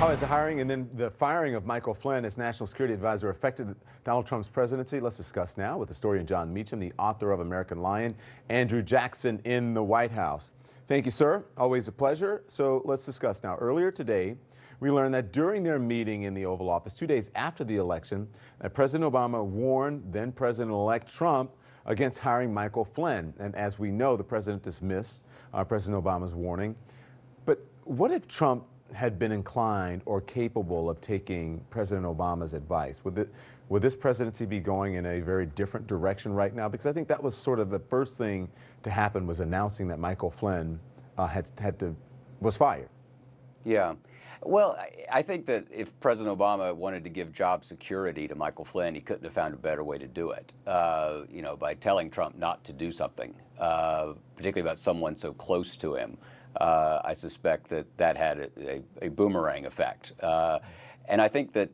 How has the hiring and then the firing of Michael Flynn as National Security Advisor affected Donald Trump's presidency? Let's discuss now with historian Jon Meacham, the author of American Lion, Andrew Jackson in the White House. Thank you, sir. Always a pleasure. So let's discuss now. Earlier today, we learned that during their meeting in the Oval Office 2 days after the election, that President Obama warned then President-elect Trump against hiring Michael Flynn. And as we know, the president dismissed President Obama's warning. But what if Trump had been inclined or capable of taking President Obama's advice? Would this presidency be going in a very different direction right now? Because I think that was sort of the first thing to happen, was announcing that Michael Flynn was fired. Yeah. Well, I think that if President Obama wanted to give job security to Michael Flynn, he couldn't have found a better way to do it, by telling Trump not to do something, particularly about someone so close to him. I suspect that had a boomerang effect. And I think that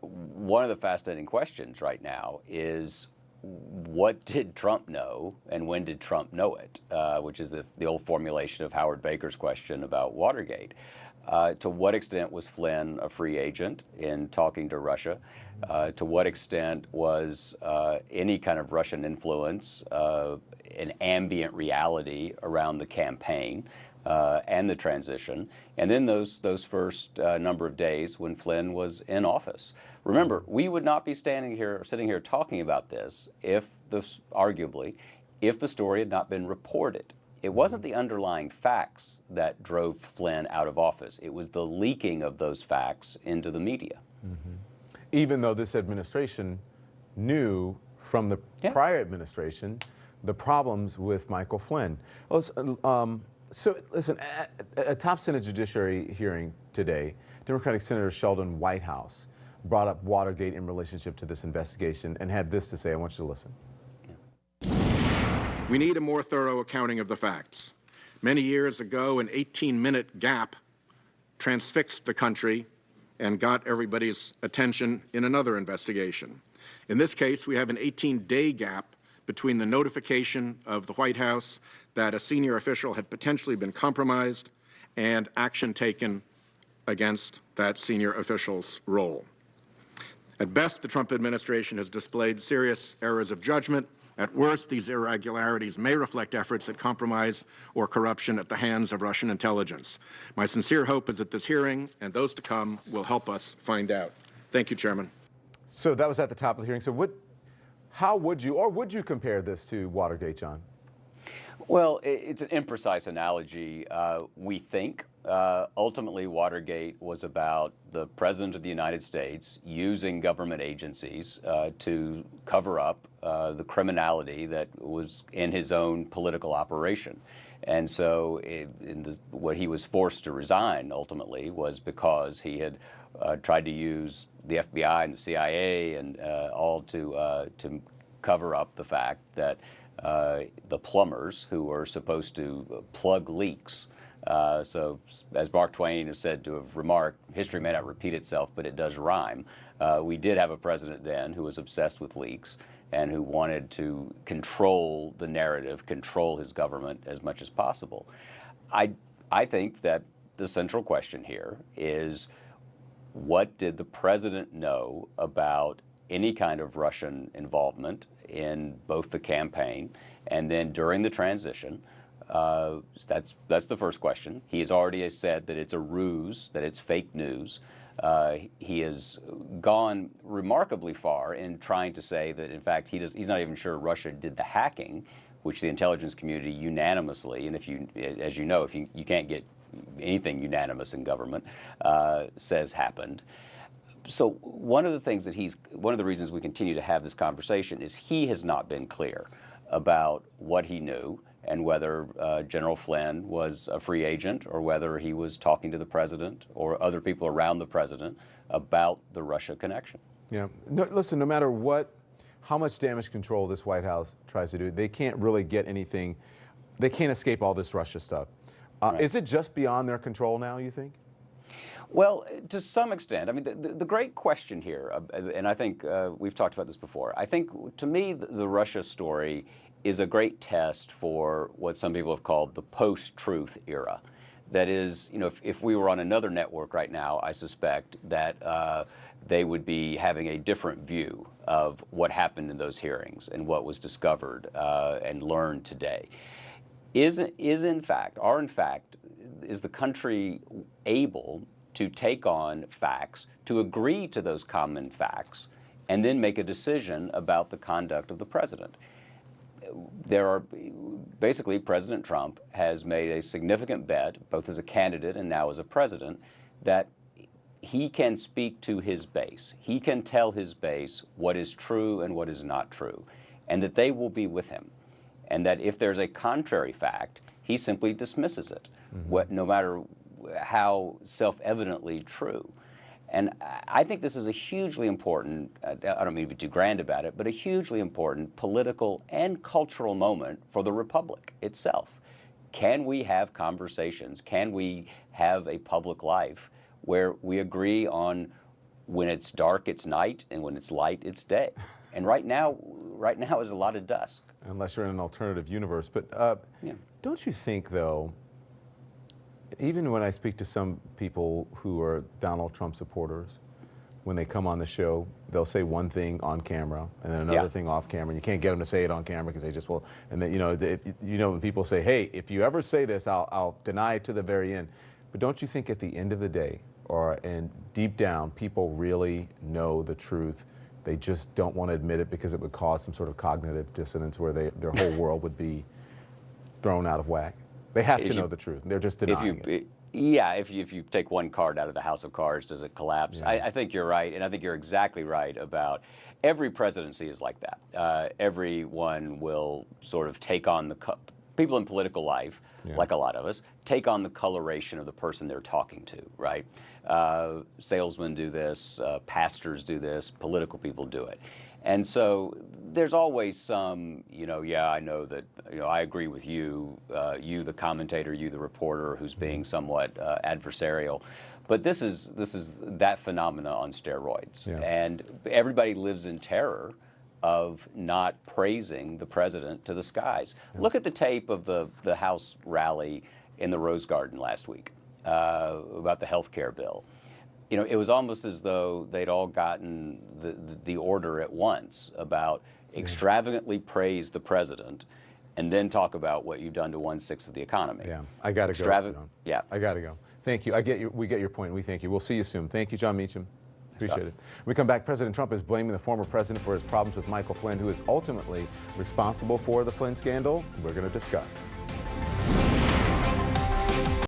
one of the fascinating questions right now is, what did Trump know and when did Trump know it, which is the old formulation of Howard Baker's question about Watergate. To what extent was Flynn a free agent in talking to Russia? To what extent was any kind of Russian influence an ambient reality around the campaign and the transition? And then those first number of days when Flynn was in office. Remember, we would not be sitting here talking about this arguably, if the story had not been reported. It wasn't the underlying facts that drove Flynn out of office. It was the leaking of those facts into the media. Mm-hmm. Even though this administration knew from the prior administration the problems with Michael Flynn. So listen, at a top Senate Judiciary hearing today, Democratic Senator Sheldon Whitehouse brought up Watergate in relationship to this investigation and had this to say. I want you to listen. We need a more thorough accounting of the facts. Many years ago, an 18-minute gap transfixed the country and got everybody's attention in another investigation. In this case, we have an 18-day gap between the notification of the White House that a senior official had potentially been compromised and action taken against that senior official's role. At best, the Trump administration has displayed serious errors of judgment. At worst, these irregularities may reflect efforts at compromise or corruption at the hands of Russian intelligence. My sincere hope is that this hearing and those to come will help us find out. Thank you, Chairman. So that was at the top of the hearing. So how would you compare this to Watergate, John? Well, it's an imprecise analogy, we think. Ultimately, Watergate was about the President of the United States using government agencies to cover up the criminality that was in his own political operation. And so what he was forced to resign ultimately was because he had tried to use the FBI and the CIA and all to cover up the fact that the plumbers who were supposed to plug leaks. So as Mark Twain is said to have remarked, history may not repeat itself, but it does rhyme. We did have a president then who was obsessed with leaks and who wanted to control the narrative, control his government as much as possible. I think that the central question here is, what did the president know about any kind of Russian involvement in both the campaign and then during the transition? That's the first question. He has already said that it's a ruse, that it's fake news. He has gone remarkably far in trying to say that, in fact, he's not even sure Russia did the hacking, which the intelligence community unanimously, and as you know, you can't get anything unanimous in government, says happened. So one of the reasons we continue to have this conversation is he has not been clear about what he knew and whether General Flynn was a free agent or whether he was talking to the president or other people around the president about the Russia connection. Yeah. No, listen, no matter how much damage control this White House tries to do, they can't really get anything. They can't escape all this Russia stuff. Right. Is it just beyond their control now, you think? Well, to some extent. I mean, the great question here, and I think we've talked about this before, I think, to me, the Russia story is a great test for what some people have called the post-truth era. that is, if we were on another network right now, I suspect that they would be having a different view of what happened in those hearings and what was discovered and learned today. Is the country able to take on facts, to agree to those common facts, and then make a decision about the conduct of the president? Basically, President Trump has made a significant bet, both as a candidate and now as a president, that he can speak to his base. He can tell his base what is true and what is not true, and that they will be with him. And that if there's a contrary fact, he simply dismisses it, no matter how self-evidently true. And I think this is a hugely important, I don't mean to be too grand about it, but a hugely important political and cultural moment for the Republic itself. Can we have conversations? Can we have a public life where we agree on when it's dark, it's night, and when it's light, it's day? And right now is a lot of dusk. Unless you're in an alternative universe. But don't you think, though, even when I speak to some people who are Donald Trump supporters, when they come on the show, they'll say one thing on camera and then another thing off camera. And you can't get them to say it on camera because they just will. And then, when people say, hey, if you ever say this, I'll deny it to the very end. But don't you think at the end of the day, and deep down, people really know the truth? They just don't want to admit it because it would cause some sort of cognitive dissonance where their whole world would be thrown out of whack. They have to know the truth. They're just denying it. Yeah, if you take one card out of the house of cards, does it collapse? Yeah. I think you're right, and I think you're exactly right about every presidency is like that. Everyone will sort of take on people in political life, like a lot of us, take on the coloration of the person they're talking to, right? Salesmen do this, pastors do this, political people do it. And so there's always some, I know that, I agree with you, you the commentator, you the reporter who's being somewhat adversarial. But this is that phenomena on steroids. Yeah. And everybody lives in terror of not praising the president to the skies. Yeah. Look at the tape of the House rally in the Rose Garden last week about the health care bill. It was almost as though they'd all gotten the order at once about extravagantly praise the president and then talk about what you've done to 1/6 of the economy. Yeah, I got to go. Yeah. I got to go. Thank you. We get your point. We thank you. We'll see you soon. Thank you, Jon Meacham. Appreciate it. When we come back, President Trump is blaming the former president for his problems with Michael Flynn, who is ultimately responsible for the Flynn scandal. We're going to discuss.